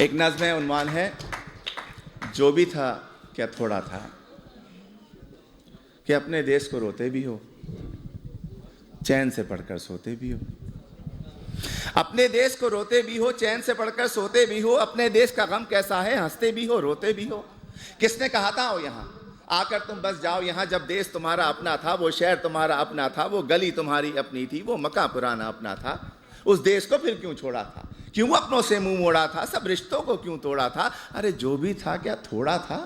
एक नज़्म है, उन्वान है जो भी था क्या थोड़ा था, कि अपने देश को रोते भी हो, चैन से पढ़कर सोते भी हो। अपने देश को रोते भी हो, चैन से पढ़कर सोते भी हो। अपने देश का गम कैसा है, हंसते भी हो, रोते भी हो। किसने कहा था आओ यहाँ आकर तुम बस जाओ यहाँ, जब देश तुम्हारा अपना था, वो शहर तुम्हारा अपना था, वो गली तुम्हारी अपनी थी, वो मकान पुराना अपना था। उस देश को फिर क्यों छोड़ा था, क्यों अपनों से मुंह मोड़ा था, सब रिश्तों को क्यों तोड़ा था। अरे जो भी था क्या थोड़ा था।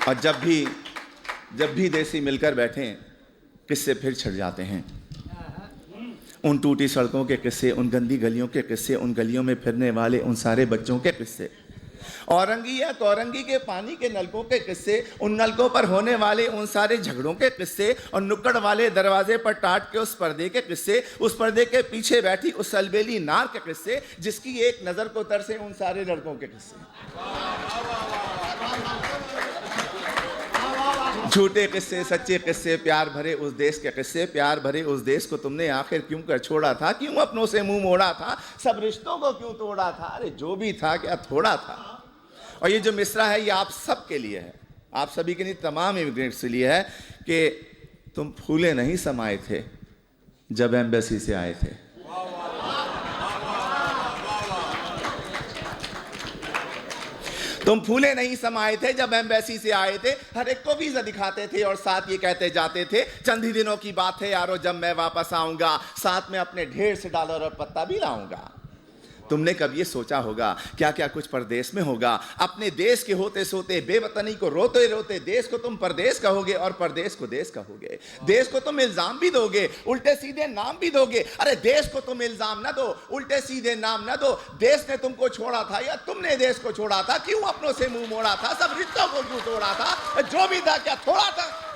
और जब भी देसी मिलकर बैठे, किस्से फिर छिड़ जाते हैं। उन टूटी सड़कों के किस्से, उन गंदी गलियों के किस्से, उन गलियों में फिरने वाले उन सारे बच्चों के किस्से, औरंगी या कौरंगी के पानी के नलकों के किस्से, उन नलकों पर होने वाले उन सारे झगड़ों के किस्से, और नुक्कड़ वाले दरवाजे पर टाट के उस पर्दे के किस्से, उस पर्दे के पीछे बैठी उस अलबेली नार के किस्से, जिसकी एक नज़र को तरसे उन सारे लड़कों के किस्से। झूठे किस्से, सच्चे किस्से, प्यार भरे उस देश के किस्से। प्यार भरे उस देश को तुमने आखिर क्यों कर छोड़ा था, क्यों अपनों से मुंह मोड़ा था, सब रिश्तों को क्यों तोड़ा था। अरे जो भी था क्या थोड़ा था। और ये जो मिसरा है ये आप सब के लिए है, आप सभी के लिए, तमाम इमिग्रेंट्स के लिए है कि तुम फूले नहीं समाये थे जब एम्बेसी से आए थे। तुम फूले नहीं समाये थे जब एम्बेसी से आए थे। हर एक को वीज़ा दिखाते थे और साथ ये कहते जाते थे, चंद ही दिनों की बात है यारो जब मैं वापस आऊंगा, साथ में अपने ढेर से डॉलर और पत्ता भी लाऊंगा। तुमने कब ये सोचा होगा क्या क्या कुछ परदेश में होगा। अपने देश के होते सोते, बेवतनी को रोते रोते, देश को तुम परदेश कहोगे और परदेश को देश कहोगे। देश को तुम इल्जाम भी दोगे, उल्टे सीधे नाम भी दोगे। अरे देश को तुम इल्जाम ना दो, उल्टे सीधे नाम ना दो। देश ने तुमको छोड़ा था या तुमने देश को छोड़ा था, क्यों अपनों से मुंह मोड़ा था, सब रिश्तों को क्यों तोड़ा था। जो भी था क्या थोड़ा था।